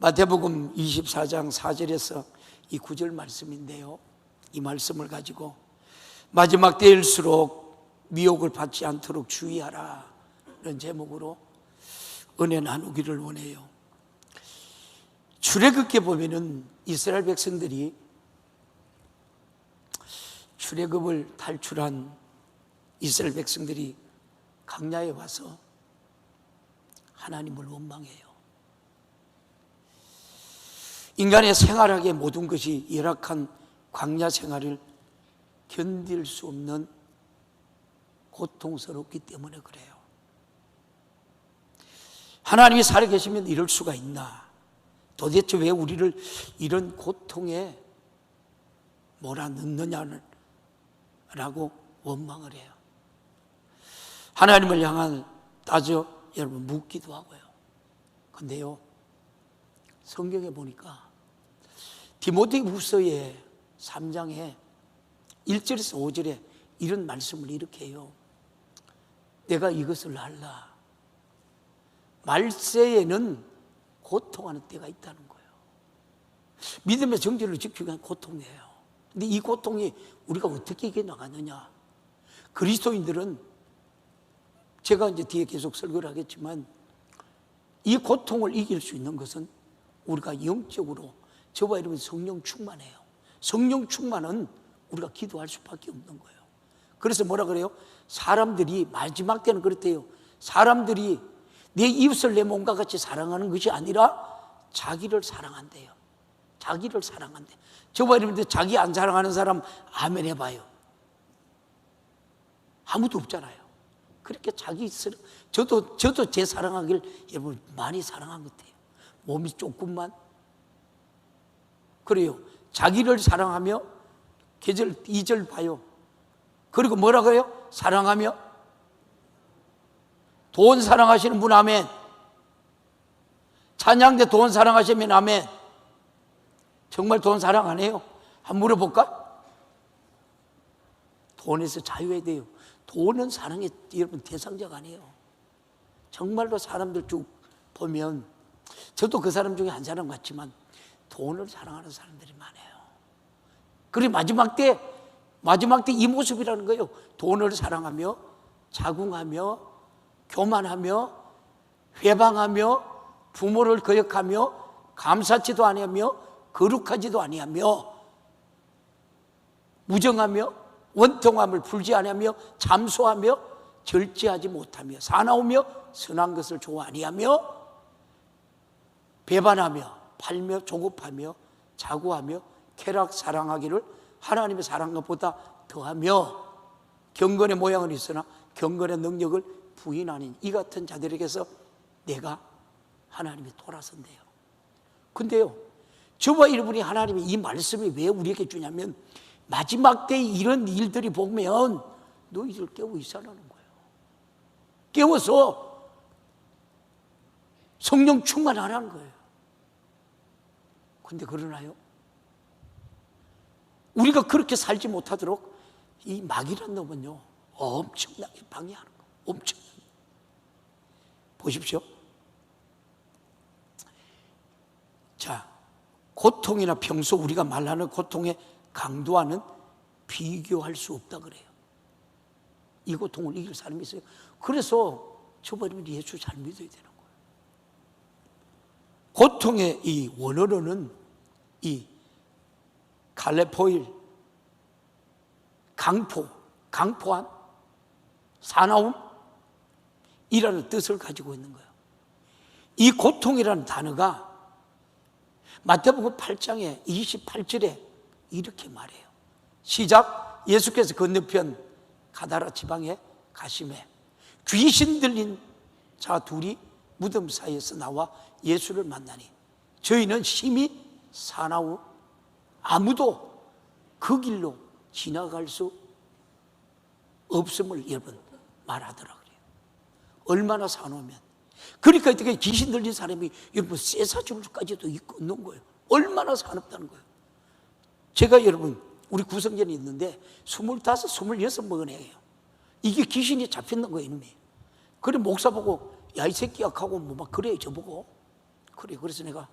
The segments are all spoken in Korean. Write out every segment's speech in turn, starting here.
마태복음 24장 4절에서 이 9절 말씀인데요, 이 말씀을 가지고 마지막 때일수록 미혹을 받지 않도록 주의하라, 이런 제목으로 은혜 나누기를 원해요. 출애굽기에 보면은 이스라엘 백성들이 출애굽을 탈출한 이스라엘 백성들이 광야에 와서 하나님을 원망해요. 인간의 생활하기에 모든 것이 열악한 광야 생활을 견딜 수 없는 고통스럽기 때문에 그래요. 하나님이 살아계시면 이럴 수가 있나? 도대체 왜 우리를 이런 고통에 몰아넣느냐라고 원망을 해요. 하나님을 향한 여러분 묻기도 하고요. 근데요, 성경에 보니까 디모데후서의 3장에 1절에서 5절에 이런 말씀을 이렇게 해요. 내가 이것을 알라. 말세에는 고통하는 때가 있다는 거예요. 믿음의 정죄를 지키기 위한 고통이에요. 근데 이 고통이 우리가 어떻게 이겨나가느냐? 그리스도인들은 제가 이제 뒤에 계속 설교를 하겠지만 이 고통을 이길 수 있는 것은 우리가 영적으로 저와 여러분 성령 충만해요. 성령 충만은 우리가 기도할 수밖에 없는 거예요. 그래서 뭐라 그래요? 사람들이 마지막 때는 그렇대요. 사람들이 내 이웃을 내 몸과 같이 사랑하는 것이 아니라 자기를 사랑한대요. 자기를 사랑한대. 저와 여러분들 자기 안 사랑하는 사람 아멘 해봐요. 아무도 없잖아요. 그렇게 저도 제 사랑하길 여러분 많이 사랑한 것 같아요. 몸이 조금만. 그래요. 자기를 사랑하며, 계절 2절 봐요. 그리고 뭐라고요? 사랑하며 돈 사랑하시는 분 아멘. 찬양대 돈 사랑하시면 아멘. 정말 돈 사랑 안 해요? 한번 물어볼까? 돈에서 자유해야 돼요. 돈은 사랑의 여러분 대상자가 아니에요. 정말로 사람들 쭉 보면 저도 그 사람 중에 한 사람 같지만 돈을 사랑하는 사람들이 많아요. 그리고 마지막 때 이 모습이라는 거예요. 돈을 사랑하며, 자궁하며, 교만하며, 회방하며, 부모를 거역하며, 감사치도 아니하며, 거룩하지도 아니하며, 무정하며, 원통함을 풀지 아니하며, 잠소하며, 절제하지 못하며, 사나우며, 선한 것을 좋아 아니하며, 배반하며, 팔며, 조급하며, 자고하며, 쾌락 사랑하기를 하나님의 사랑것보다 더하며, 경건의 모양은 있으나 경건의 능력을 부인하는 이 같은 자들에게서 내가 하나님이 돌아선대요. 근데요, 저와 여러분이 하나님의 이 말씀이 왜 우리에게 주냐면 마지막 때에 이런 일들이 보면 너희들 깨워 있으라는 거예요. 깨워서 성령 충만하라는 거예요. 근데 그러나요? 우리가 그렇게 살지 못하도록 이 마귀란 놈은요 엄청나게 방해하는 거예요. 엄청나게. 보십시오. 자, 고통이나 평소 우리가 말하는 고통의 강도와는 비교할 수 없다 그래요. 이 고통을 이길 사람이 있어요. 그래서 저번에 예수 잘 믿어야 되는 거예요. 고통의 이 원어로는 이 갈레포일, 강포한, 사나움 이라는 뜻을 가지고 있는 거예요. 이 고통이라는 단어가 마태복음 8장에 28절에 이렇게 말해요. 시작. 예수께서 건너편 가다라 지방에 가심에 귀신 들린 자 둘이 무덤 사이에서 나와 예수를 만나니 저희는 심히 사나워 아무도 그 길로 지나갈 수 없음을 여러분 말하더라 그래요. 얼마나 사나우면. 그러니까 어떻게 귀신 들린 사람이 여러분 쇠사슬까지도 있는 거예요. 얼마나 사납다는 거예요. 제가 여러분 우리 구성전이 있는데 25, 26먹은 애예요. 이게 귀신이 잡혔는 거예요, 이놈이. 그래 목사 보고 야 이 새끼야 하고 뭐 막 그래요, 저보고. 그래 그래서 내가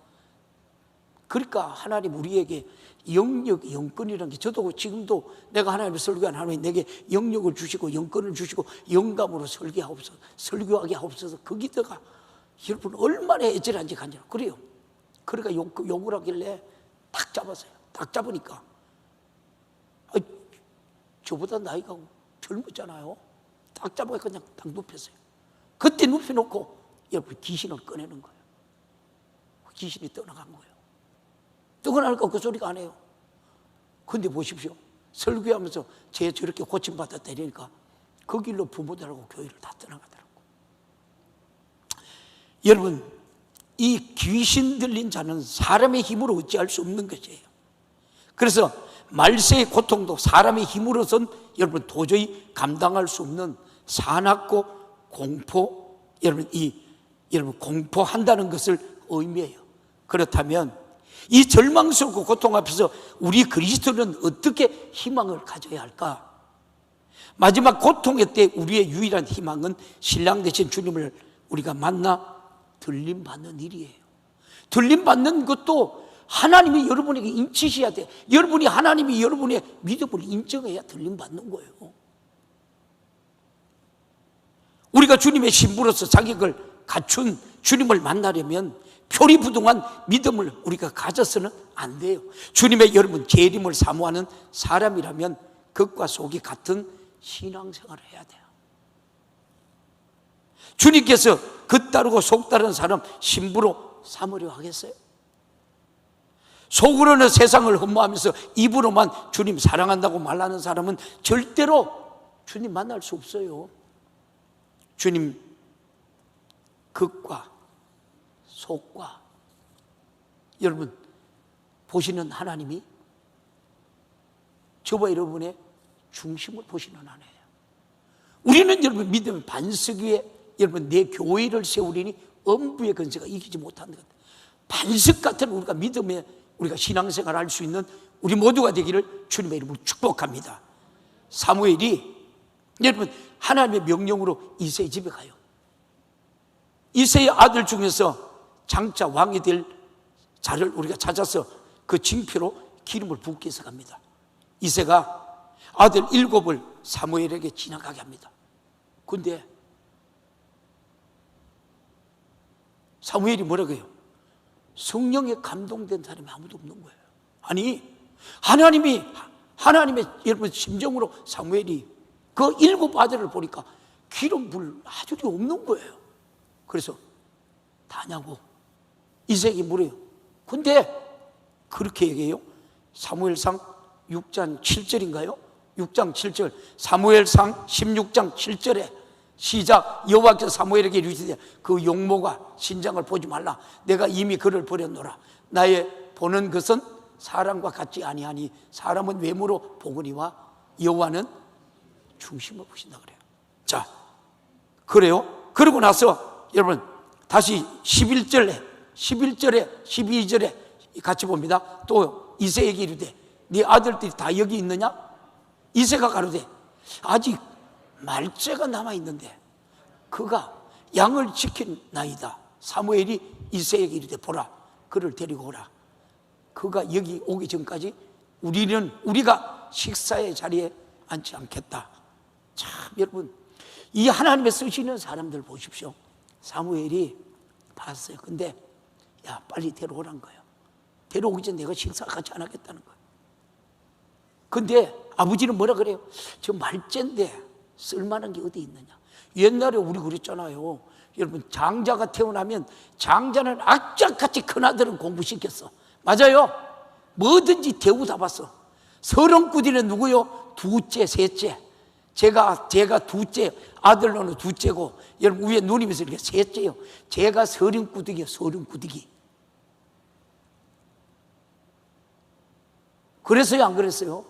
그러니까 하나님 우리에게 영역, 영권이라는 게, 저도 지금도 내가 하나님을 설교한 하나님 내게 영역을 주시고 영권을 주시고 영감으로 설교하게 하옵소서. 거기다가 여러분 얼마나 애절한지 간지러. 그래요. 그러니까 욕을 하길래 딱 잡았어요. 딱 잡으니까 저보다 나이가 젊었잖아요. 딱 잡아서 그냥 딱 눕혔어요. 그때 눕혀놓고 여러분 귀신을 꺼내는 거예요. 귀신이 떠나간 거예요. 떠나니까 그 소리가 안 해요. 근데 보십시오. 설교하면서 제 저렇게 고침받았다 이러니까 그 길로 부모들하고 교회를 다 떠나가더라고. 여러분, 이 귀신 들린 자는 사람의 힘으로 어찌할 수 없는 것이에요. 그래서 말세의 고통도 사람의 힘으로선 여러분 도저히 감당할 수 없는 사납고 공포, 여러분 공포한다는 것을 의미해요. 그렇다면 이 절망스럽고 고통 앞에서 우리 그리스도는 어떻게 희망을 가져야 할까? 마지막 고통의 때 우리의 유일한 희망은 신랑 되신 주님을 우리가 만나 들림받는 일이에요. 들림받는 것도 하나님이 여러분에게 인치셔야 돼. 하나님이 여러분의 믿음을 인정해야 들림받는 거예요. 우리가 주님의 신부로서 자격을 갖춘 주님을 만나려면 표리부동한 믿음을 우리가 가져서는 안 돼요. 주님의 여러분 재림을 사모하는 사람이라면 극과 속이 같은 신앙생활을 해야 돼요. 주님께서 겉 따르고 속 따르는 사람 신부로 삼으려 하겠어요? 속으로는 세상을 흠모하면서 입으로만 주님 사랑한다고 말하는 사람은 절대로 주님 만날 수 없어요. 주님 겉과 속과 여러분 보시는 하나님이 저와 여러분의 중심을 보시는 하나님이에요. 우리는 여러분 믿음의 반석 위에 여러분 내 교회를 세우리니 엄부의 건세가 이기지 못한다. 반석 같은 우리가 믿음에 우리가 신앙생활을 할 수 있는 우리 모두가 되기를 주님의 이름으로 축복합니다. 사무엘이 여러분 하나님의 명령으로 이새의 집에 가요. 이새의 아들 중에서 장차 왕이 될 자를 우리가 찾아서 그 징표로 기름을 붓기 해서 갑니다. 이새가 아들 7을 사무엘에게 지나가게 합니다. 근데 사무엘이 뭐라고 해요? 성령에 감동된 사람이 아무도 없는 거예요. 아니 하나님의 여러분 심정으로 사무엘이 그 7 아들을 보니까 기름 불 아들이 없는 거예요. 그래서 다냐고 이새에게 물어요. 근데 그렇게 얘기해요. 사무엘상 6장 7절인가요? 6장 7절 사무엘상 16장 7절에 시작. 여호와께서 사무엘에게 이르시되 그 용모가 신장을 보지 말라. 내가 이미 그를 버렸노라. 나의 보는 것은 사람과 같지 아니하니 사람은 외모로 보거니와 여호와는 중심을 보신다 그래요. 자, 그래요. 그러고 나서 여러분 다시 11절에 12절에 같이 봅니다. 또 이새에게 이르되 네 아들들이 다 여기 있느냐? 이새가 가로되 아직 말째가 남아있는데 그가 양을 지킨 나이다. 사무엘이 이새에게 이르되 보라 그를 데리고 오라. 그가 여기 오기 전까지 우리가 식사의 자리에 앉지 않겠다. 참 여러분 이 하나님의 쓰시는 사람들 보십시오. 사무엘이 봤어요. 근데 야 빨리 데려오란 거예요. 데려오기 전에 내가 식사 같이 안 하겠다는 거예요. 근데 아버지는 뭐라 그래요? 저 말째인데 쓸만한 게 어디 있느냐. 옛날에 우리 그랬잖아요. 여러분 장자가 태어나면 장자는 악착같이 큰아들은 공부시켰어. 맞아요. 뭐든지 대우 다 봤어. 서른꾸디는 누구요? 둘째, 셋째. 제가 둘째, 아들로는 둘째고 여러분 위에 누님에서 이렇게 셋째요. 제가 서른꾸디기요. 서른꾸디기. 그랬어요 안 그랬어요?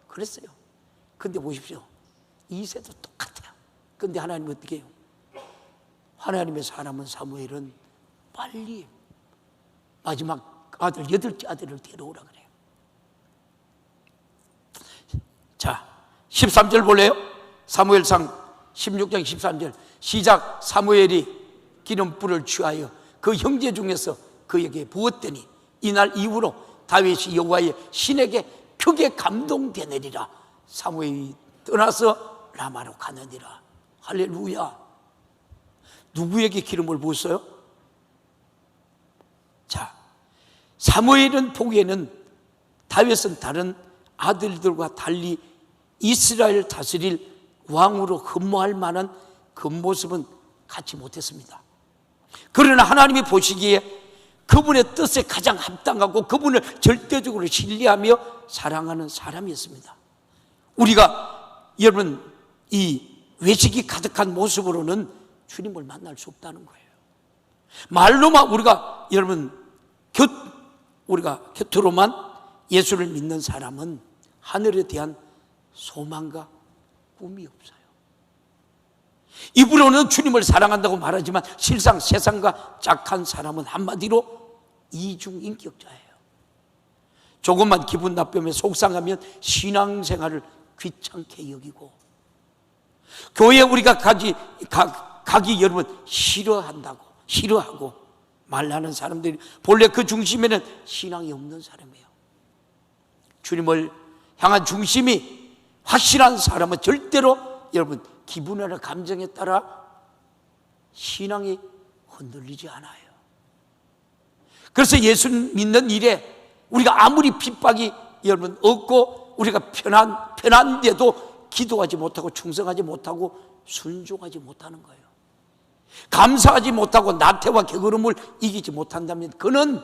그랬어요. 근데 보십시오. 이새도 똑같아요. 근데 하나님은 어떻게 해요? 하나님의 사람은 사무엘은 빨리 마지막 아들 8째 아들을 데려오라 그래요. 자 13절 볼래요? 사무엘상 16장 13절 시작. 사무엘이 기름불을 취하여 그 형제 중에서 그에게 부었더니 이날 이후로 다윗이 여호와의 신에게 크게 감동되느니라. 사무엘이 떠나서 라마로 가느니라. 할렐루야. 누구에게 기름을 부었어요? 자, 사무엘은 보기에는 다윗은 다른 아들들과 달리 이스라엘 다스릴 왕으로 근무할 만한 그 모습은 갖지 못했습니다. 그러나 하나님이 보시기에 그분의 뜻에 가장 합당하고 그분을 절대적으로 신뢰하며 사랑하는 사람이었습니다. 우리가 여러분 이 외식이 가득한 모습으로는 주님을 만날 수 없다는 거예요. 말로만 우리가 여러분 곁으로만 예수를 믿는 사람은 하늘에 대한 소망과 꿈이 없어요. 입으로는 주님을 사랑한다고 말하지만 실상 세상과 짝한 사람은 한마디로 이중인격자예요. 조금만 기분 나쁘면 속상하면 신앙생활을 귀찮게 여기고 교회에 우리가 가기 여러분 싫어하고 말하는 사람들이 본래 그 중심에는 신앙이 없는 사람이에요. 주님을 향한 중심이 확실한 사람은 절대로 여러분 기분이나 감정에 따라 신앙이 흔들리지 않아요. 그래서 예수 믿는 일에 우리가 아무리 핍박이 여러분 없고 우리가 편한데도 기도하지 못하고 충성하지 못하고 순종하지 못하는 거예요. 감사하지 못하고 나태와 게으름을 이기지 못한다면 그는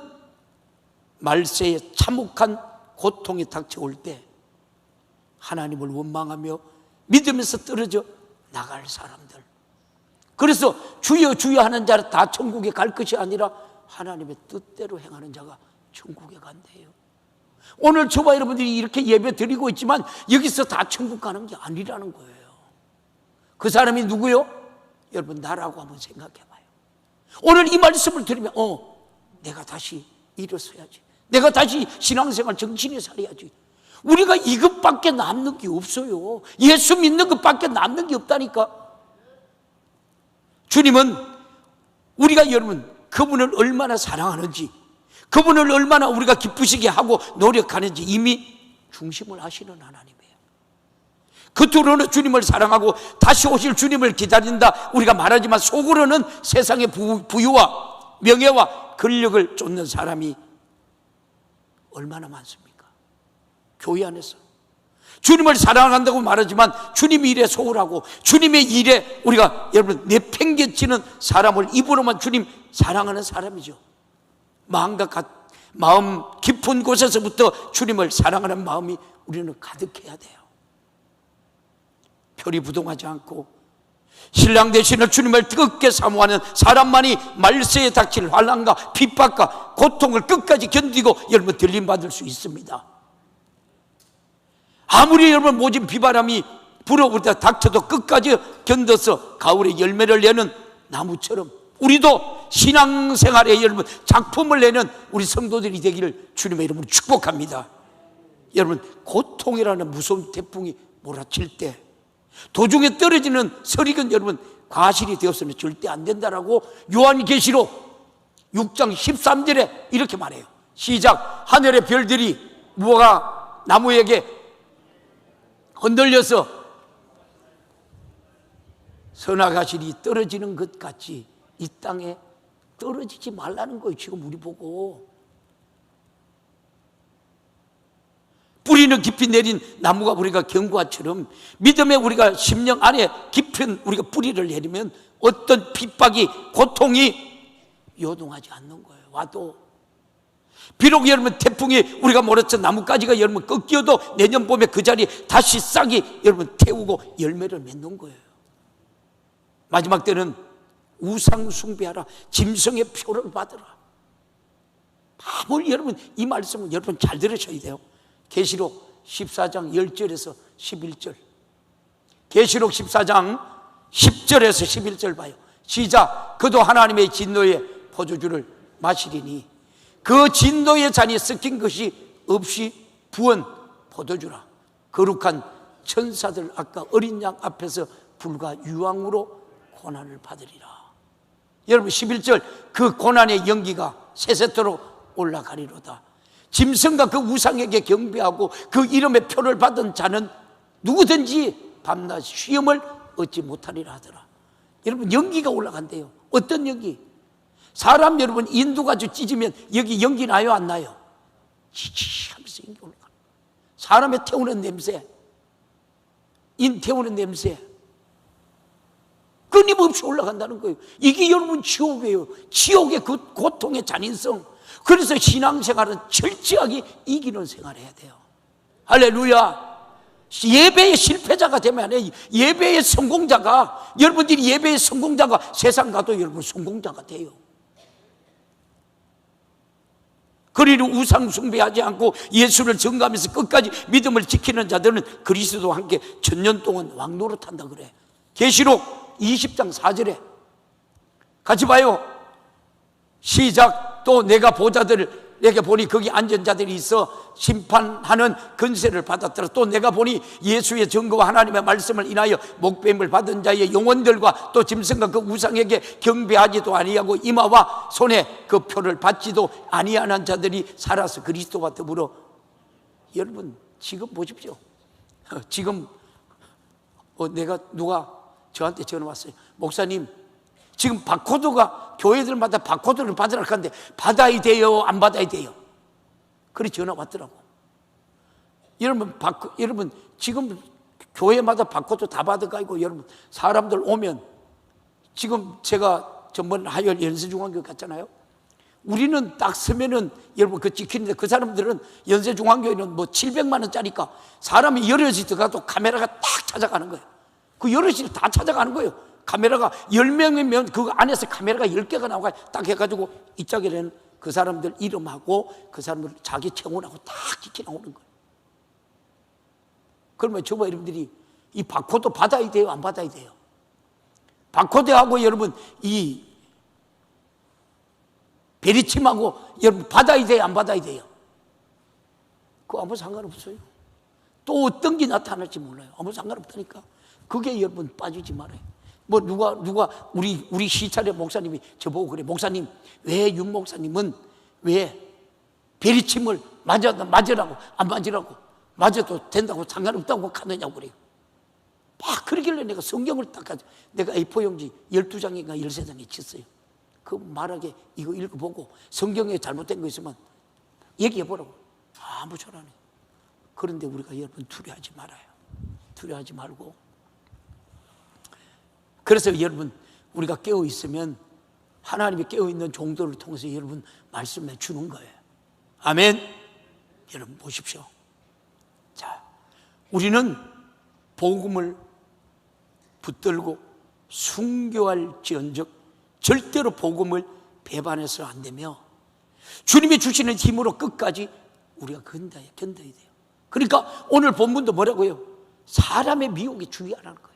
말세에 참혹한 고통이 닥쳐올 때 하나님을 원망하며 믿으면서 떨어져 나갈 사람들. 그래서 주여 주여 하는 자는 다 천국에 갈 것이 아니라 하나님의 뜻대로 행하는 자가 천국에 간대요. 오늘 저와 여러분들이 이렇게 예배 드리고 있지만 여기서 다 천국 가는 게 아니라는 거예요. 그 사람이 누구요? 여러분 나라고 한번 생각해 봐요. 오늘 이 말씀을 들으면 내가 다시 일어서야지. 내가 다시 신앙생활 정신에 살아야지. 우리가 이것밖에 남는 게 없어요. 예수 믿는 것밖에 남는 게 없다니까. 주님은 우리가 여러분 그분을 얼마나 사랑하는지, 그분을 얼마나 우리가 기쁘시게 하고 노력하는지 이미 중심을 아시는 하나님이에요. 겉으로는 주님을 사랑하고 다시 오실 주님을 기다린다 우리가 말하지만 속으로는 세상의 부유와 명예와 권력을 쫓는 사람이 얼마나 많습니까? 교회 안에서 주님을 사랑한다고 말하지만 주님의 일에 소홀하고 주님의 일에 우리가 여러분 내팽개치는 사람을 입으로만 주님 사랑하는 사람이죠. 마음 깊은 곳에서부터 주님을 사랑하는 마음이 우리는 가득해야 돼요. 표리부동하지 않고 신랑 되시는 주님을 뜨겁게 사모하는 사람만이 말세에 닥칠 환난과 핍박과 고통을 끝까지 견디고 여러분 들림받을 수 있습니다. 아무리 여러분 모진 비바람이 불어오다 닥쳐도 끝까지 견뎌서 가을에 열매를 내는 나무처럼 우리도 신앙생활에 여러분 작품을 내는 우리 성도들이 되기를 주님의 이름으로 축복합니다. 여러분 고통이라는 무서운 태풍이 몰아칠 때 도중에 떨어지는 설익은 여러분 과실이 되었으면 절대 안 된다라고 요한계시록 6장 13절에 이렇게 말해요. 시작. 하늘의 별들이 무화과 나무에게 흔들려서 선악과실이 떨어지는 것 같이 이 땅에 떨어지지 말라는 거예요. 지금 우리 보고 뿌리는 깊이 내린 나무가 우리가 경과처럼 믿음에 우리가 심령 안에 깊은 우리가 뿌리를 내리면 어떤 핍박이 고통이 요동하지 않는 거예요. 와도 비록 여러분 태풍이 우리가 몰았던 나뭇가지가 여러분 꺾여도 내년 봄에 그 자리에 다시 싹이 여러분 태우고 열매를 맺는 거예요. 마지막 때는 우상 숭배하라, 짐승의 표를 받으라. 아무리 여러분 이 말씀은 여러분 잘 들으셔야 돼요. 계시록 14장 10절에서 11절, 계시록 14장 10절에서 11절 봐요. 시작. 그도 하나님의 진노의 포도주를 마시리니 그 진노의 잔이 섞인 것이 없이 부은 포도주라. 거룩한 천사들 아까 어린 양 앞에서 불과 유황으로 고난을 받으리라. 여러분 11절 그 고난의 연기가 세세토록 올라가리로다. 짐승과 그 우상에게 경배하고 그 이름의 표를 받은 자는 누구든지 밤낮 쉬엄을 얻지 못하리라 하더라. 여러분, 연기가 올라간대요. 어떤 연기? 사람 여러분 인두가지고 찢으면 여기 연기 나요, 안 나요? 치치 하면서 연기 올라가. 사람의 태우는 냄새, 인 태우는 냄새 끊임없이 올라간다는 거예요. 이게 여러분 지옥이에요. 지옥의 그 고통의 잔인성. 그래서 신앙생활은 철저하게 이기는 생활을 해야 돼요. 할렐루야. 예배의 실패자가 되면 안 돼요. 예배의 성공자가, 여러분들이 예배의 성공자가 세상 가도 여러분 성공자가 돼요. 그리로 우상 숭배하지 않고 예수를 전가하면서 끝까지 믿음을 지키는 자들은 그리스도와 함께 천년 동안 왕노릇한다 그래. 계시록 20장 4절에 같이 봐요. 시작. 또 내가 보자들에게 보니 거기 앉은 자들이 있어 심판하는 권세를 받았더라. 또 내가 보니 예수의 증거와 하나님의 말씀을 인하여 목배임을 받은 자의 영혼들과 또 짐승과 그 우상에게 경배하지도 아니하고 이마와 손에 그 표를 받지도 아니하는 자들이 살아서 그리스도와 더불어. 여러분 지금 보십시오. 지금 누가 저한테 전화 왔어요. 목사님, 지금 바코드가 교회들마다 바코드를 받으라 하는데 받아야 돼요, 안 받아야 돼요? 그래 전화 왔더라고. 여러분 지금 교회마다 바코드 다 받아가지고 여러분 사람들 오면, 지금 제가 전번 화요일 연세중앙교회 갔잖아요. 우리는 딱 서면은 여러분 그 찍히는데 그 사람들은 연세중앙교회는 뭐 700만 원짜리니까 사람이 여럿이 들어가도 카메라가 딱 찾아가는 거예요. 그 여럿이 다 찾아가는 거예요. 카메라가 10명이면 그 안에서 카메라가 10개가 나와가 딱 해가지고 이 짝에는 그 사람들 이름하고 그 사람들 자기 청혼하고 딱 찍혀 나오는 거예요. 그러면 저와 여러분들이 이 바코드 받아야 돼요, 안 받아야 돼요? 바코드하고 여러분 이 베리침하고 여러분 받아야 돼요, 안 받아야 돼요? 그거 아무 상관없어요. 또 어떤 게 나타날지 몰라요. 아무 상관없다니까. 그게 여러분 빠지지 말아요. 뭐 누가 우리 시찰의 목사님이 저보고 그래. 목사님, 왜 윤 목사님은 왜 베리침을 맞으라고 안 맞으라고, 맞아도 된다고 상관없다고 하느냐고 그래요. 막 그러길래 내가 성경을 딱 가지고 내가 A4 용지 12장인가 13장에 쳤어요. 그 말하게 이거 읽어보고 성경에 잘못된 거 있으면 얘기해보라고. 아무 소리 안 해요. 그런데 우리가 여러분 두려워하지 말아요. 두려워하지 말고. 그래서 여러분 우리가 깨어있으면 하나님이 깨어있는 종들을 통해서 여러분 말씀해 주는 거예요. 아멘. 여러분 보십시오. 자, 우리는 복음을 붙들고 순교할지언정 절대로 복음을 배반해서 안 되며 주님이 주시는 힘으로 끝까지 우리가 견뎌야 돼요. 그러니까 오늘 본문도 뭐라고요? 사람의 미혹에 주의하라는 거예요.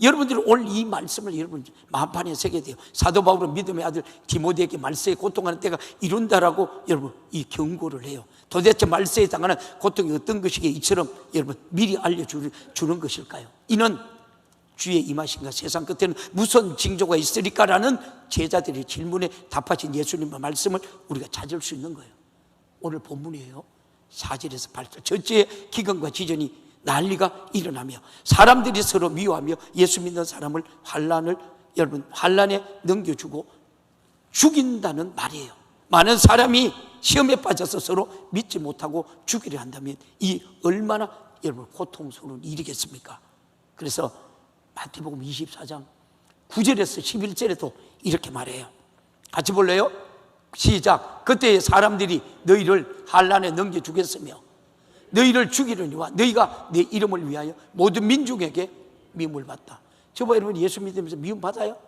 여러분들이 오늘 이 말씀을 여러분 마음판에 새겨야 돼요. 사도 바울은 믿음의 아들 디모데에게 말세에 고통하는 때가 이룬다라고 여러분 이 경고를 해요. 도대체 말세에 당하는 고통이 어떤 것이기에 이처럼 여러분 미리 알려주는 것일까요? 이는 주의 임하신가, 세상 끝에는 무슨 징조가 있으리까라는 제자들의 질문에 답하신 예수님의 말씀을 우리가 찾을 수 있는 거예요. 오늘 본문이에요. 4절에서 8절. 첫째, 기근과 지전이 난리가 일어나며 사람들이 서로 미워하며 예수 믿는 사람을 환난에 넘겨주고 죽인다는 말이에요. 많은 사람이 시험에 빠져서 서로 믿지 못하고 죽이려 한다면 이 얼마나 여러분 고통스러운 일이겠습니까? 그래서 마태복음 24장 9절에서 11절에도 이렇게 말해요. 같이 볼래요? 시작. 그때 사람들이 너희를 환난에 넘겨주겠으며 너희를 죽이려니와 너희가 내 이름을 위하여 모든 민중에게 미움을 받다. 저봐 여러분 예수 믿으면서 미움 받아요?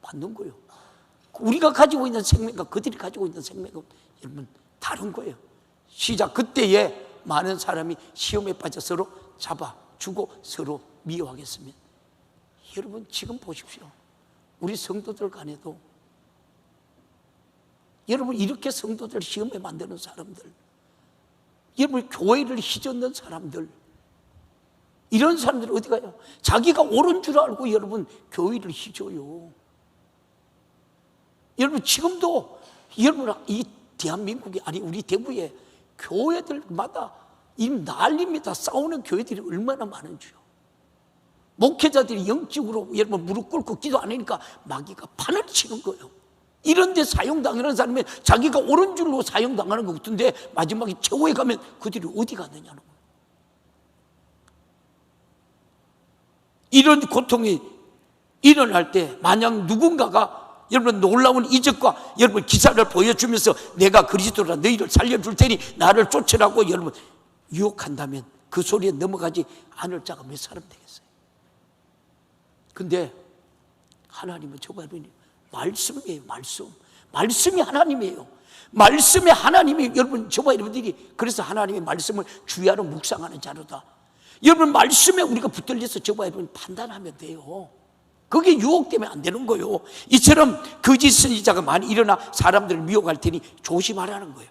받는 거예요. 우리가 가지고 있는 생명과 그들이 가지고 있는 생명은 여러분 다른 거예요. 시작. 그때에 많은 사람이 시험에 빠져 서로 잡아주고 서로 미워하겠으면. 여러분 지금 보십시오. 우리 성도들 간에도 여러분 이렇게 성도들 시험에 만드는 사람들, 여러분 교회를 휘젓는 사람들, 이런 사람들 어디 가요? 자기가 옳은 줄 알고 여러분 교회를 휘저어요. 여러분 지금도 여러분 이 대한민국이 아니 우리 대구에 교회들마다 이 난립니다. 싸우는 교회들이 얼마나 많은지요. 목회자들이 영적으로 여러분 무릎 꿇고 기도 안 하니까 마귀가 판을 치는 거예요. 이런 데 사용당하는 사람이 자기가 옳은 줄로 사용당하는 것 같은데 마지막에 최후에 가면 그들이 어디 가느냐는 거예요. 이런 고통이 일어날 때 만약 누군가가 여러분 놀라운 이적과 여러분 기사를 보여주면서 내가 그리스도라 너희를 살려줄 테니 나를 쫓으라고 여러분 유혹한다면 그 소리에 넘어가지 않을 자가 몇 사람 되겠어요? 근데 하나님은 저가 말씀이에요. 말씀이 하나님이에요. 말씀이 하나님이 여러분 저와 여러분들이 그래서 하나님의 말씀을 주야로 묵상하는 자로다. 여러분 말씀에 우리가 붙들려서 저와 여러분 판단하면 돼요. 그게 유혹되면 안 되는 거예요. 이처럼 거짓 선지자가 많이 일어나 사람들을 미혹할 테니 조심하라는 거예요.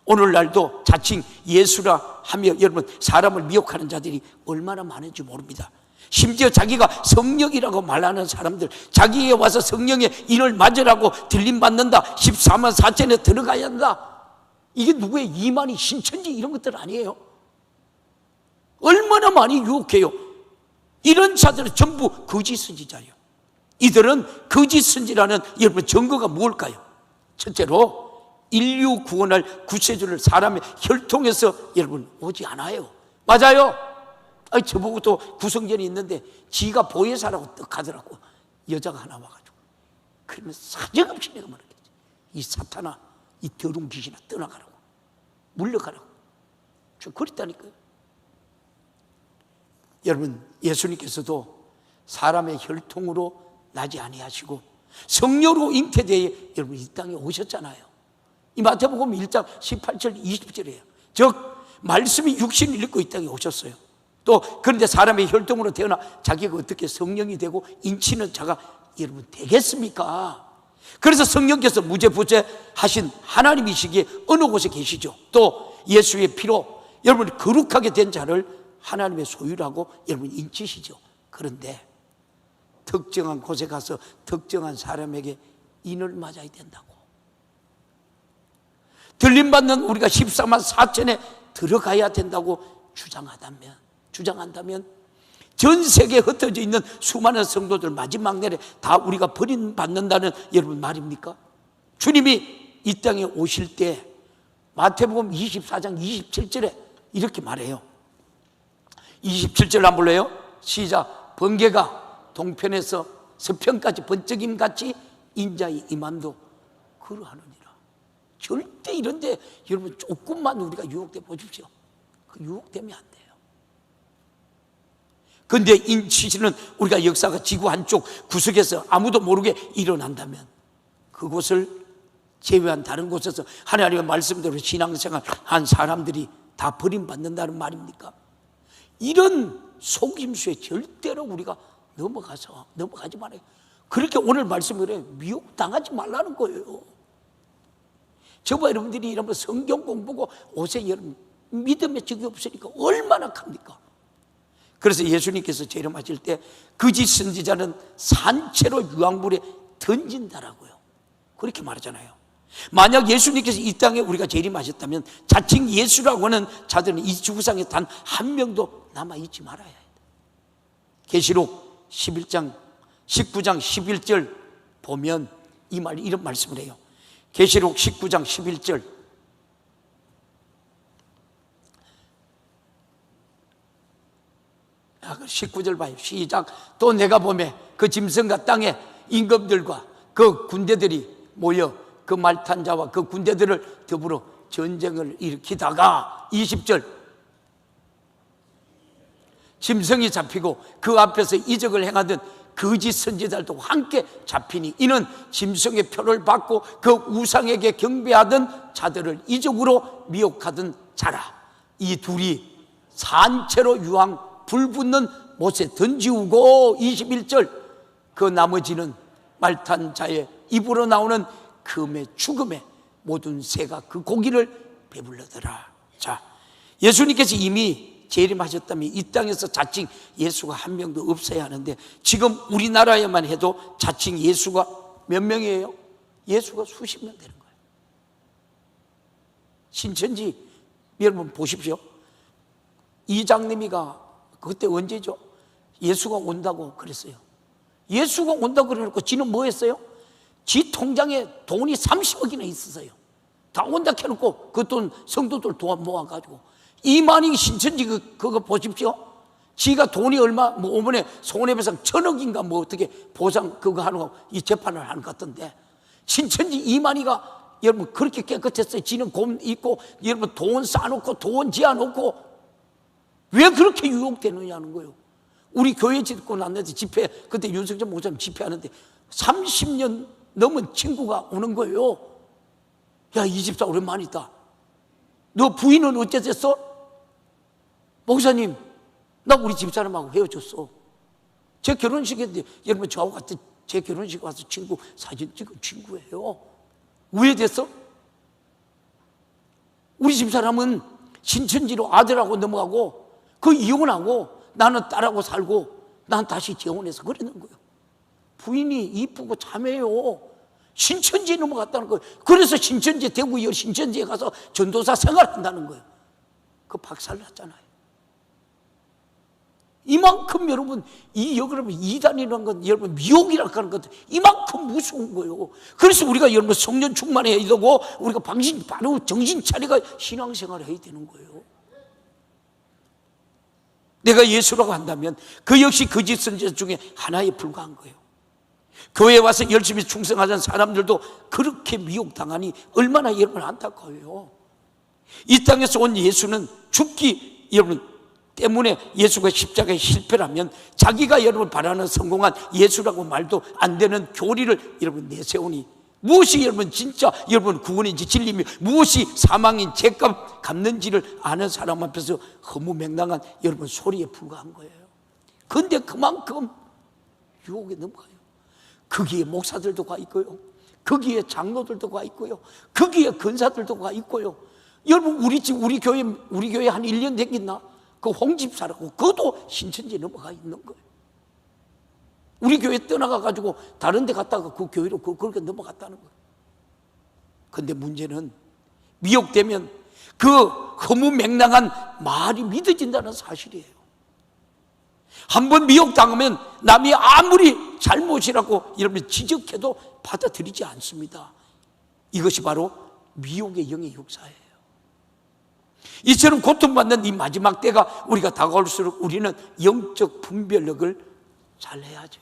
오늘날도 자칭 예수라 하며 여러분 사람을 미혹하는 자들이 얼마나 많은지 모릅니다. 심지어 자기가 성령이라고 말하는 사람들, 자기에게 와서 성령의 인을 맞으라고 들림받는다, 14만 4천에 들어가야 한다. 이게 누구의 이만희 신천지 이런 것들 아니에요. 얼마나 많이 유혹해요. 이런 자들은 전부 거짓 선지자예요. 이들은 거짓 선지라는 여러분 증거가 무엇일까요? 첫째로 인류 구원할 구세주를 사람의 혈통에서 여러분 오지 않아요. 맞아요. 저보고 또 구성전이 있는데 지가 보혜사라고 떡 하더라고. 여자가 하나 와가지고. 그러면 사정없이 내가 말하겠지. 이 사탄아, 이 더러운 귀신아 떠나가라고. 물러가라고. 좀 그랬다니까요. 여러분 예수님께서도 사람의 혈통으로 나지 아니하시고 성령으로 잉태되어 여러분 이 땅에 오셨잖아요. 이 마태복음 1장 18절 20절이에요. 즉 말씀이 육신을 입고 이 땅에 오셨어요. 또 그런데 사람의 혈통으로 태어나 자기가 어떻게 성령이 되고 인치는 자가 여러분 되겠습니까? 그래서 성령께서 무죄부죄 하신 하나님이시기에 어느 곳에 계시죠. 또 예수의 피로 여러분 거룩하게 된 자를 하나님의 소유라고 여러분 인치시죠. 그런데 특정한 곳에 가서 특정한 사람에게 인을 맞아야 된다고 들림받는 우리가 14만 4천에 들어가야 된다고 주장한다면 전 세계에 흩어져 있는 수많은 성도들 마지막 날에 다 우리가 버림받는다는 여러분 말입니까? 주님이 이 땅에 오실 때 마태복음 24장 27절에 이렇게 말해요. 27절 한번 볼래요? 시작. 번개가 동편에서 서편까지 번쩍임같이 인자의 임함도 그러하느니라. 절대 이런데 여러분 조금만 우리가 유혹돼 보십시오. 그 유혹되면 안 돼요. 그런데 인치시는 우리가 역사가 지구 한쪽 구석에서 아무도 모르게 일어난다면 그곳을 제외한 다른 곳에서 하나님의 말씀대로 신앙생활 한 사람들이 다 버림받는다는 말입니까? 이런 속임수에 절대로 우리가 넘어가지 말아요. 그렇게 오늘 말씀을 미혹당하지 말라는 거예요. 저와 여러분들이 이런 성경 공부고 옷에 여러분 믿음의 적이 없으니까 얼마나 큽니까? 그래서 예수님께서 재림하실 때 거짓 선지자는 산채로 유황불에 던진다라고요. 그렇게 말하잖아요. 만약 예수님께서 이 땅에 우리가 재림하셨다면 자칭 예수라고 하는 자들은 이 지구상에 단 한 명도 남아있지 말아야 해요. 계시록 19장 11절 보면 이런 말씀을 해요. 계시록 19장 11절 그 19절 봐요. 시작. 또 내가 보매 그 짐승과 땅의 임금들과 그 군대들이 모여 그 말 탄 자와 그 군대들을 더불어 전쟁을 일으키다가 20절 짐승이 잡히고 그 앞에서 이적을 행하던 거짓 선지자들도 함께 잡히니 이는 짐승의 표를 받고 그 우상에게 경배하던 자들을 이적으로 미혹하던 자라. 이 둘이 산채로 유황 불붙는 못에 던지우고 21절 그 나머지는 말탄 자의 입으로 나오는 금의 죽음에 모든 새가 그 고기를 배불러더라. 자, 예수님께서 이미 재림하셨다면 이 땅에서 자칭 예수가 한 명도 없어야 하는데 지금 우리나라에만 해도 자칭 예수가 몇 명이에요? 예수가 수십 명 되는 거예요. 신천지 여러분 보십시오. 이장님이가 그때 언제죠? 예수가 온다고 그랬어요. 예수가 온다고 그래놓고 지는 뭐 했어요? 지 통장에 돈이 30억이나 있었어요. 다 온다 해놓고 그 돈 성도들 도안 모아가지고 이만희 신천지 그거 보십시오. 지가 돈이 얼마 뭐 오번에 손해배상 1,000억인가 뭐 어떻게 보상 그거 하는 거 이 재판을 하는 것 같던데 신천지 이만희가 여러분 그렇게 깨끗했어요. 지는 곰 있고 여러분 돈 쌓아놓고 돈 지어놓고 왜 그렇게 유혹되느냐는 거예요. 우리 교회 짓고 났는데 집회 그때 윤석열 목사님 집회하는데 30년 넘은 친구가 오는 거예요. 야, 이 집사 오랜만이다. 너 부인은 어째 됐어? 목사님, 나 우리 집사람하고 헤어졌어. 제 결혼식인데 여러분 저하고 같은 제 결혼식 와서 친구 사진 찍은 친구예요. 왜 됐어? 우리 집사람은 신천지로 아들하고 넘어가고 그 이혼하고 나는 딸하고 살고 난 다시 재혼해서 그러는 거예요. 부인이 이쁘고 참해요. 신천지에 넘어갔다는 거예요. 그래서 신천지 대구 신천지에 가서 전도사 생활한다는 거예요. 그 박살났잖아요. 이만큼 여러분 여러분 이단이라는 건 여러분 미혹이라고 하는 것도 이만큼 무서운 거예요. 그래서 우리가 여러분 성령 충만해야 되고 우리가 바로 정신 차리가 신앙생활을 해야 되는 거예요. 내가 예수라고 한다면 그 역시 거짓 선지자 중에 하나에 불과한 거예요. 교회에 와서 열심히 충성하는 사람들도 그렇게 미혹당하니 얼마나 여러분 안타까워요. 이 땅에서 온 예수는 죽기 여러분 때문에 예수가 십자가에 실패라면 자기가 여러분 바라는 성공한 예수라고 말도 안 되는 교리를 여러분 내세우니 무엇이 여러분 진짜 여러분 구원인지 진리며 무엇이 사망인 죄값 갚는지를 아는 사람 앞에서 허무맹랑한 여러분 소리에 불과한 거예요. 그런데 그만큼 유혹에 넘어가요. 거기에 목사들도 가 있고요. 거기에 장로들도 가 있고요. 거기에 권사들도 가 있고요. 여러분 우리 교회 한 1년 됐겠나? 그 홍집사라고 그것도 신천지에 넘어가 있는 거예요. 우리 교회 떠나가가지고 다른 데 갔다가 그 교회로 그렇게 넘어갔다는 거예요. 그런데 문제는 미혹되면 그 허무맹랑한 말이 믿어진다는 사실이에요. 한번 미혹당하면 남이 아무리 잘못이라고 여러분 지적해도 받아들이지 않습니다. 이것이 바로 미혹의 영의 역사예요. 이처럼 고통받는 이 마지막 때가 우리가 다가올수록 우리는 영적 분별력을 잘 해야죠.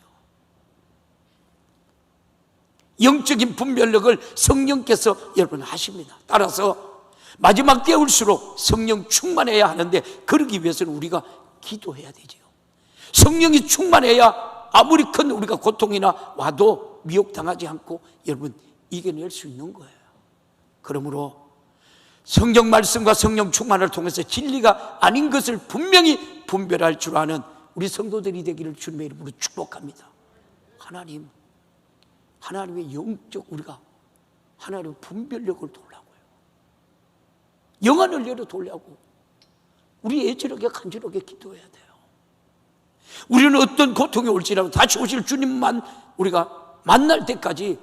영적인 분별력을 성령께서 여러분 하십니다. 따라서 마지막 때 올수록 성령 충만해야 하는데 그러기 위해서는 우리가 기도해야 되죠. 성령이 충만해야 아무리 큰 우리가 고통이나 와도 미혹당하지 않고 여러분 이겨낼 수 있는 거예요. 그러므로 성경 말씀과 성령 충만을 통해서 진리가 아닌 것을 분명히 분별할 줄 아는 우리 성도들이 되기를 주님의 이름으로 축복합니다. 하나님의 영적 우리가 하나님의 분별력을 돌라고요. 영안을 열어 돌려고 우리 애절하게 간절하게 기도해야 돼요. 우리는 어떤 고통이 올지라도 다시 오실 주님만 우리가 만날 때까지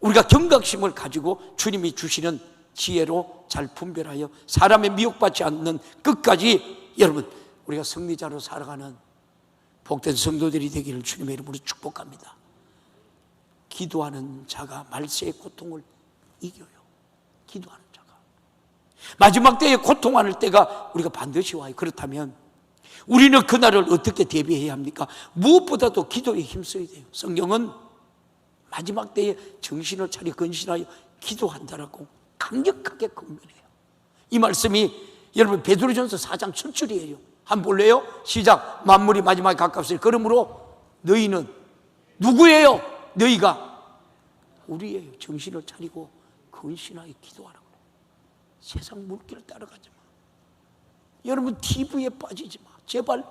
우리가 경각심을 가지고 주님이 주시는 지혜로 잘 분별하여 사람의 미혹받지 않는 끝까지 여러분 우리가 승리자로 살아가는 복된 성도들이 되기를 주님의 이름으로 축복합니다. 기도하는 자가 말세의 고통을 이겨요. 기도하는 자가 마지막 때에 고통하는 때가 우리가 반드시 와요. 그렇다면 우리는 그날을 어떻게 대비해야 합니까? 무엇보다도 기도에 힘써야 돼요. 성경은 마지막 때에 정신을 차려 근신하여 기도한다라고 강력하게 권면해요. 이 말씀이 여러분 베드로전서 4장 7절이에요. 한번 볼래요? 시작. 만물이 마지막에 가깝으니 그러므로 너희는 누구예요? 너희가 우리예요. 정신을 차리고 근신하여 기도하라고. 세상 물길을 따라가지 마. 여러분 TV에 빠지지 마. 제발.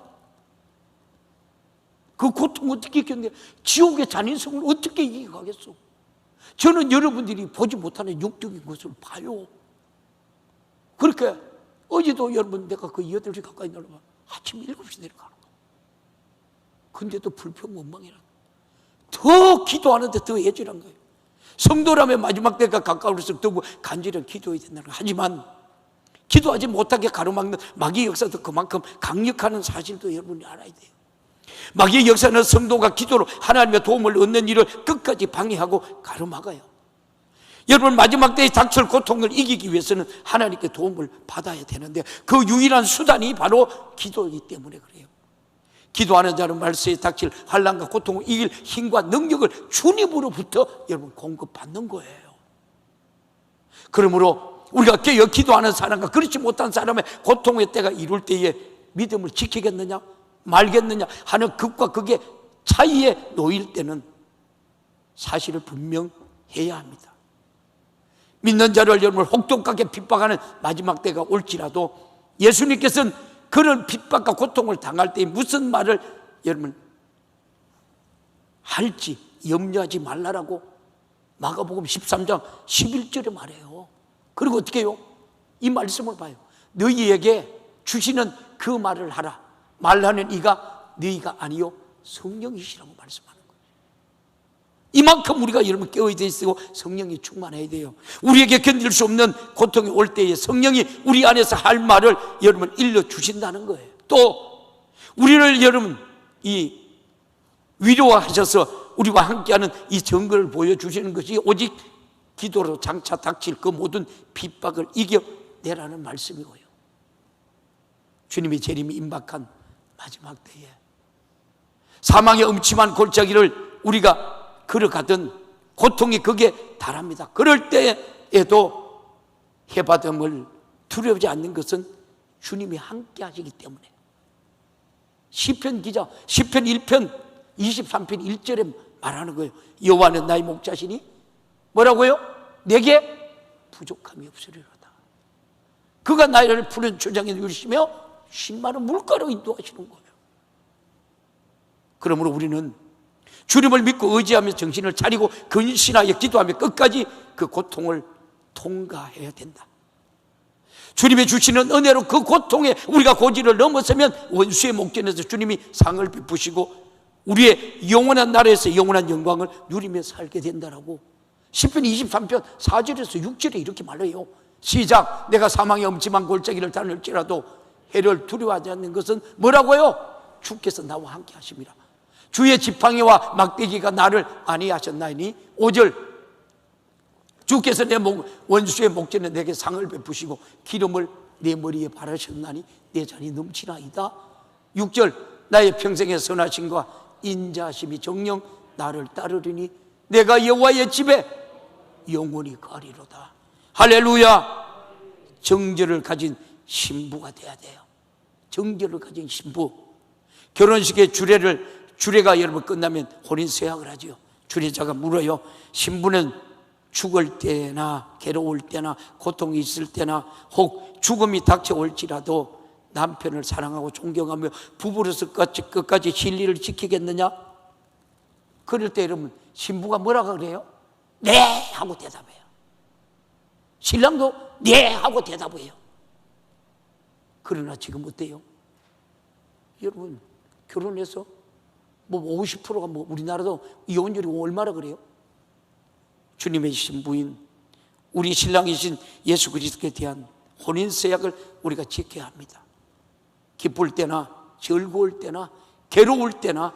그 고통 어떻게 견뎌? 지옥의 잔인성을 어떻게 이겨가겠어? 저는 여러분들이 보지 못하는 육적인 것을 봐요. 그렇게 어제도 여러분 내가 그 8시 가까이 내려가 아침 7시 내려가는 거. 근데도 불평 원망이라. 더 기도하는데 더 애절한 거예요. 성도라면 마지막 때가 가까울수록 더욱 간절히 기도해야 된다는 거. 하지만 기도하지 못하게 가로막는 마귀의 역사도 그만큼 강력한 사실도 여러분이 알아야 돼요. 마귀의 역사는 성도가 기도로 하나님의 도움을 얻는 일을 끝까지 방해하고 가로막아요. 여러분, 마지막 때에 닥칠 고통을 이기기 위해서는 하나님께 도움을 받아야 되는데 그 유일한 수단이 바로 기도이기 때문에 그래요. 기도하는 자는 말세에 닥칠 환난과 고통을 이길 힘과 능력을 주님으로부터 여러분 공급받는 거예요. 그러므로 우리가 깨어 기도하는 사람과 그렇지 못한 사람의 고통의 때가 이룰 때에 믿음을 지키겠느냐 말겠느냐 하는 극과 극의 차이에 놓일 때는 사실을 분명해야 합니다. 믿는 자를 여러분 혹독하게 핍박하는 마지막 때가 올지라도 예수님께서는 그런 핍박과 고통을 당할 때 무슨 말을 여러분 할지 염려하지 말라라고 마가복음 13장 11절에 말해요. 그리고 어떻게 해요? 이 말씀을 봐요. 너희에게 주시는 그 말을 하라. 말하는 이가 너희가 아니요 성령이시라고 말씀하는 거예요. 이만큼 우리가 여러분 깨어야 되고 성령이 충만해야 돼요. 우리에게 견딜 수 없는 고통이 올 때에 성령이 우리 안에서 할 말을 여러분 일러주신다는 거예요. 또 우리를 여러분 이 위로하셔서 우리와 함께하는 이 정거를 보여주시는 것이 오직 기도로 장차 닥칠 그 모든 핍박을 이겨내라는 말씀이고요. 주님의 재림이 임박한 마지막 때에 사망의 음침한 골짜기를 우리가 걸어가던 고통이 극에 달합니다. 그럴 때에도 해받음을 두려워하지 않는 것은 주님이 함께 하시기 때문에 시편 기자 시편 1편 23편 1절에 말하는 거예요. 여호와는 나의 목자시니 뭐라고요? 내게 부족함이 없으리로다. 그가 나를 푸른 초장에 누리시며 쉴 만한 물가로 인도하시는 거예요. 그러므로 우리는 주님을 믿고 의지하며 정신을 차리고 근신하여 기도하며 끝까지 그 고통을 통과해야 된다. 주님이 주시는 은혜로 그 고통에 우리가 고지를 넘어서면 원수의 목전에서 주님이 상을 베푸시고 우리의 영원한 나라에서 영원한 영광을 누리며 살게 된다라고 시편 23편 4절에서 6절에 이렇게 말해요. 시작. 내가 사망의 엄침한 골짜기를 다닐지라도 해를 두려워하지 않는 것은 뭐라고요? 주께서 나와 함께 하심이라. 주의 지팡이와 막대기가 나를 안위하셨나이니 5절. 주께서 내 원수의 목전에 내게 상을 베푸시고 기름을 내 머리에 바르셨나니 내 잔이 넘치나이다. 6절. 나의 평생의 선하심과 인자심이 정녕 나를 따르리니 내가 여호와의 집에 영원히 가리로다. 할렐루야. 정죄를 가진 신부가 돼야 돼요. 정죄를 가진 신부. 결혼식의 주례가 여러분 끝나면 혼인서약을 하죠. 주례자가 물어요. 신부는 죽을 때나 괴로울 때나 고통이 있을 때나 혹 죽음이 닥쳐올지라도 남편을 사랑하고 존경하며 부부로서 끝까지 진리를 지키겠느냐? 그럴 때 여러분 신부가 뭐라고 그래요? 네 하고 대답해요. 신랑도 네 하고 대답해요. 그러나 지금 어때요? 여러분 결혼해서 뭐 50%가 뭐 우리나라도 이혼율이 얼마나 그래요? 주님의 신부인 우리 신랑이신 예수 그리스도에 대한 혼인서약을 우리가 지켜야 합니다. 기쁠 때나 즐거울 때나 괴로울 때나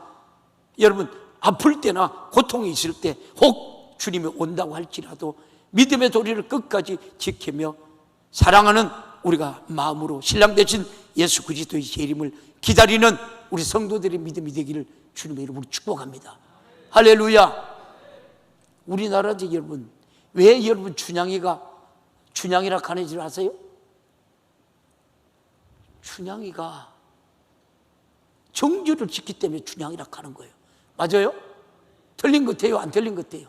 여러분 아플 때나 고통이 있을 때 혹 주님이 온다고 할지라도 믿음의 도리를 끝까지 지키며 사랑하는 우리가 마음으로 신랑 되신 예수 그리스도의 재림을 기다리는 우리 성도들의 믿음이 되기를 주님의 이름으로 축복합니다. 할렐루야. 우리나라도 여러분 왜 여러분 춘향이라 하는 줄 아세요? 춘향이가 정주를 지키기 때문에 춘향이라 하는 거예요. 맞아요? 틀린 것 같아요? 안 틀린 것 같아요?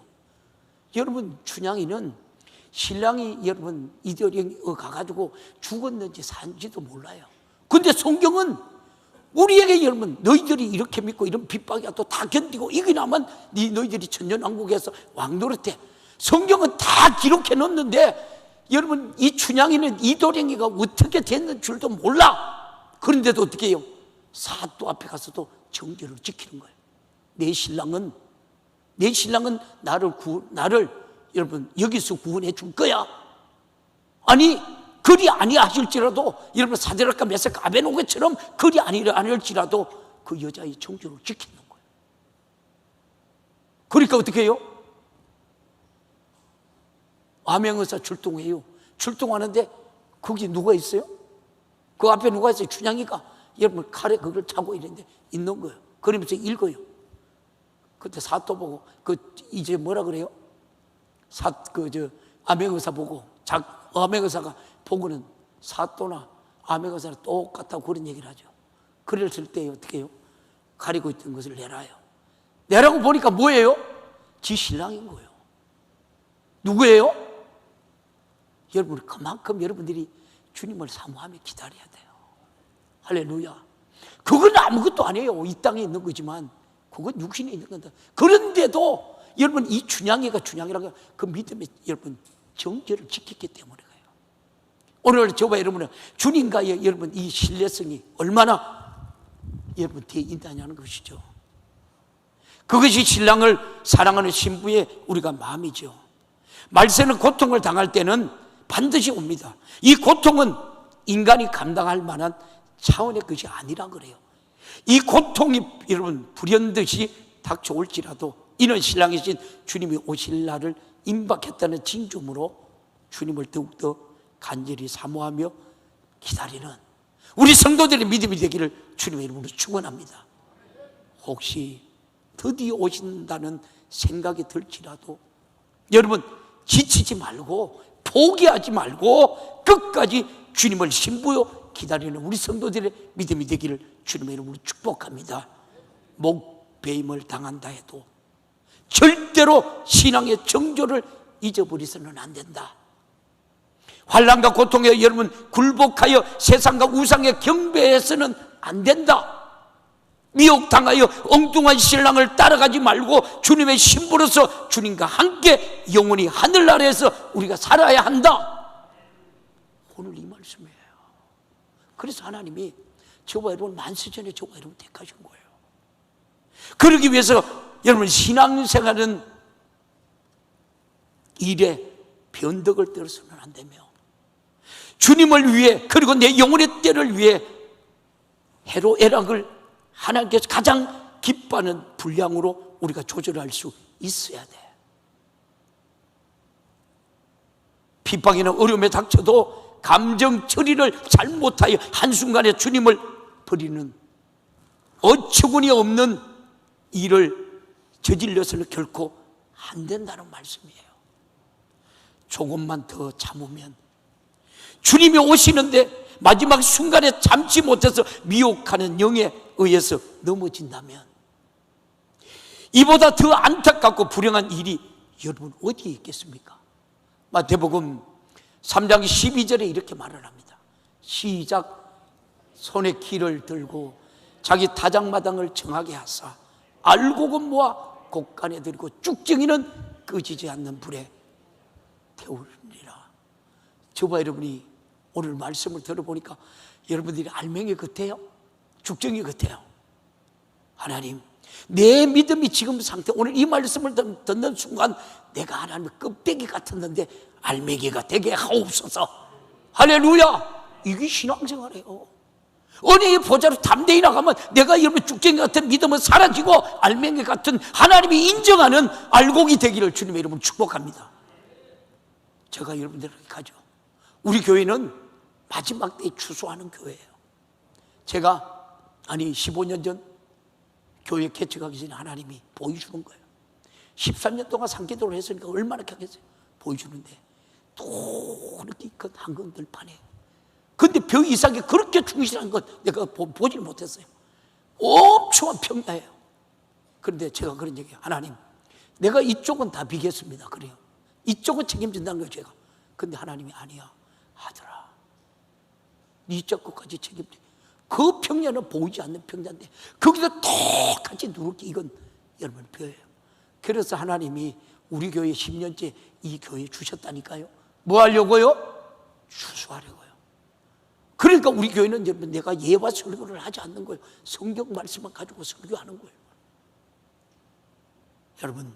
여러분 춘향이는 신랑이 여러분 이들이 가가지고 죽었는지 산지도 몰라요. 근데 성경은 우리에게 여러분 너희들이 이렇게 믿고 이런 핍박이 또 다 견디고 이기나면 너희들이 천년왕국에서 왕노릇해. 성경은 다 기록해 놓는데 여러분 이 춘향이는 이도령이가 어떻게 됐는 줄도 몰라. 그런데도 어떻게 해요? 사또 앞에 가서도 정죄를 지키는 거예요. 내 신랑은 나를 여러분 여기서 구원해 줄 거야. 아니 그리 아니하실지라도 여러분 사드락과 메삭과 아베노고처럼 그리 아니할지라도 그 여자의 정조를 지키는 거예요. 그러니까 어떻게 해요? 암행의사 출동해요. 출동하는데 거기 누가 있어요? 그 앞에 누가 있어요? 춘향이가 여러분 칼에 그걸 차고 이랬는데 있는 거예요. 그러면서 읽어요. 그때 사또 보고 이제 뭐라 그래요? 암행의사 보고 암행의사가 보고는 사또나 암행의사랑 똑같다고 그런 얘기를 하죠. 그랬을 때 어떻게 해요? 가리고 있던 것을 내라요. 내라고 보니까 뭐예요? 지 신랑인 거예요. 누구예요? 여러분, 그만큼 여러분들이 주님을 사모하며 기다려야 돼요. 할렐루야. 그건 아무것도 아니에요. 이 땅에 있는 거지만 그건 육신에 있는 건데, 그런데도 여러분 이 춘향이라고 그 믿음의 여러분 정죄를 지켰기 때문에 그래요. 오늘 저와 여러분은 주님과의 여러분 이 신뢰성이 얼마나 여러분 뒤에 있다냐는 것이죠. 그것이 신랑을 사랑하는 신부의 우리가 마음이죠. 말세는 고통을 당할 때는 반드시 옵니다. 이 고통은 인간이 감당할 만한 차원의 것이 아니라 그래요. 이 고통이 여러분 불현듯이 닥쳐올지라도 이는 신랑이신 주님이 오실 날을 임박했다는 징조물로 주님을 더욱더 간절히 사모하며 기다리는 우리 성도들의 믿음이 되기를 주님의 이름으로 축원합니다. 혹시 드디어 오신다는 생각이 들지라도 여러분 지치지 말고 포기하지 말고 끝까지 주님을 신부요 기다리는 우리 성도들의 믿음이 되기를 주님의 이름으로 축복합니다. 목배임을 당한다 해도 절대로 신앙의 정조를 잊어버리서는 안 된다. 환난과 고통에 여러분 굴복하여 세상과 우상에 경배해서는 안 된다. 미혹당하여 엉뚱한 신랑을 따라가지 말고 주님의 신부로서 주님과 함께 영원히 하늘나라에서 우리가 살아야 한다. 오늘 이 말씀이에요. 그래서 하나님이 저와 여러분 만세전에 저와 여러분 택하신 거예요. 그러기 위해서 여러분 신앙생활은 일에 변덕을 떨어서는 안 되며 주님을 위해 그리고 내 영혼의 때를 위해 해로애락을 하나님께서 가장 기뻐하는 분량으로 우리가 조절할 수 있어야 돼. 핍박이나 어려움에 닥쳐도 감정 처리를 잘못하여 한순간에 주님을 버리는 어처구니 없는 일을 저질러서는 결코 안 된다는 말씀이에요. 조금만 더 참으면 주님이 오시는데 마지막 순간에 참지 못해서 미혹하는 영에 의해서 넘어진다면 이보다 더 안타깝고 불행한 일이 여러분 어디에 있겠습니까? 마태복음 3장 12절에 이렇게 말을 합니다. 시작. 손에 키를 들고 자기 타작마당을 정하게 하사 알곡은 모아 곡간에 들이고 쭉정이는 꺼지지 않는 불에 태우리라. 저와 여러분이 오늘 말씀을 들어보니까 여러분들이 알맹이 같아요? 죽정이 같아요? 하나님, 내 믿음이 지금 상태, 오늘 이 말씀을 듣는 순간 내가 하나님의 껍데기 같았는데 알맹이가 되게 하옵소서. 할렐루야. 이게 신앙생활이에요. 은혜의 보좌로 담대히 나가면 내가 여러분 죽정이 같은 믿음은 사라지고 알맹이 같은 하나님이 인정하는 알곡이 되기를 주님의 이름으로 축복합니다. 제가 여러분들에게 가죠. 우리 교회는 마지막 때에 추수하는 교회예요. 제가 15년 전 교회 개척하기 전에 하나님이 보여주는 거예요. 13년 동안 산기도를 했으니까 얼마나 격했어요. 보여주는데 또 이렇게 큰 한강들판에 근데 벽 이상에 그렇게 충실한 것 내가 보질 못했어요. 엄청난 평야예요. 그런데 제가 그런 얘기해요. 하나님, 내가 이쪽은 다 비겠습니다. 그래요. 이쪽은 책임진다는 거예요, 제가. 근데 하나님이 아니야. 하더라. 이쪽 끝까지 책임져. 그 평야는 보이지 않는 평야인데 거기서 똑같이 누렇게 이건 여러분 벼예요. 그래서 하나님이 우리 교회 10년째 이 교회 주셨다니까요. 뭐 하려고요? 추수하려고요. 그러니까 우리 교회는 여러분 내가 예와 설교를 하지 않는 거예요. 성경 말씀만 가지고 설교하는 거예요. 여러분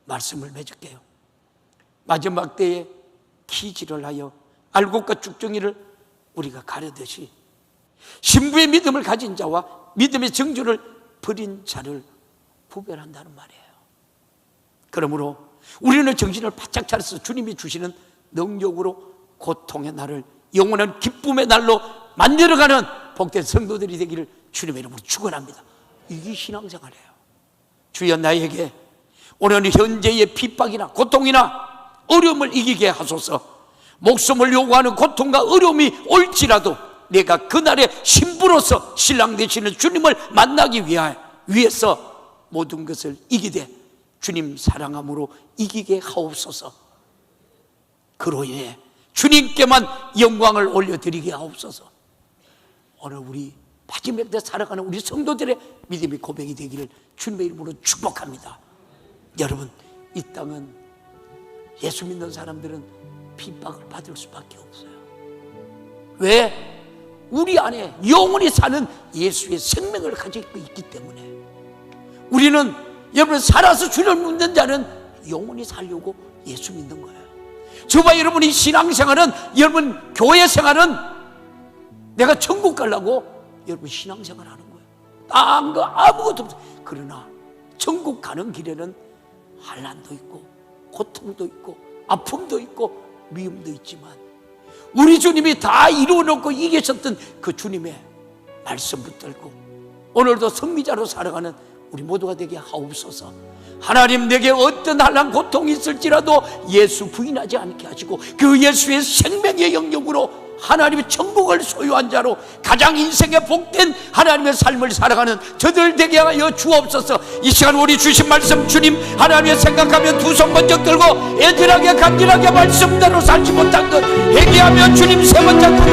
말씀을 맺을게요. 마지막 때에 기지를 하여 알곡과 쭉정이를 우리가 가르듯이 신부의 믿음을 가진 자와 믿음의 정주를 버린 자를 구별한다는 말이에요. 그러므로 우리는 정신을 바짝 차려서 주님이 주시는 능력으로 고통의 날을 영원한 기쁨의 날로 만들어가는 복된 성도들이 되기를 주님의 이름으로 축원합니다. 이게 신앙생활이에요. 주여, 나에게 오늘 현재의 핍박이나 고통이나 어려움을 이기게 하소서. 목숨을 요구하는 고통과 어려움이 올지라도 내가 그날의 신부로서 신랑 되시는 주님을 만나기 위해서 모든 것을 이기되 주님 사랑함으로 이기게 하옵소서. 그로 인해 주님께만 영광을 올려드리게 하옵소서. 오늘 우리 마지막 때 살아가는 우리 성도들의 믿음의 고백이 되기를 주님의 이름으로 축복합니다. 여러분, 이 땅은 예수 믿는 사람들은 핍박을 받을 수밖에 없어요. 왜? 우리 안에 영원히 사는 예수의 생명을 가지고 있기 때문에. 우리는 여러분, 살아서 주를 믿는 자는 영원히 살려고 예수 믿는 거예요. 저와 여러분이 신앙생활은, 여러분 교회 생활은 내가 천국 가려고 여러분 신앙생활 하는 거예요. 딴 거 아무것도 없어요. 그러나 천국 가는 길에는 환난도 있고 고통도 있고 아픔도 있고 미움도 있지만 우리 주님이 다 이루어놓고 이기셨던 그 주님의 말씀 붙들고 오늘도 승리자로 살아가는 우리 모두가 되게 하옵소서. 하나님, 내게 어떤 한란 고통이 있을지라도 예수 부인하지 않게 하시고 그 예수의 생명의 영역으로 하나님의 천국을 소유한 자로 가장 인생에 복된 하나님의 삶을 살아가는 저들 되게 하여 주옵소서. 이 시간 우리 주신 말씀 주님 하나님의 생각하며 두 손 번쩍 들고 애절하게 간절하게 말씀대로 살지 못한 것 회개하며 주님 세 번 잡고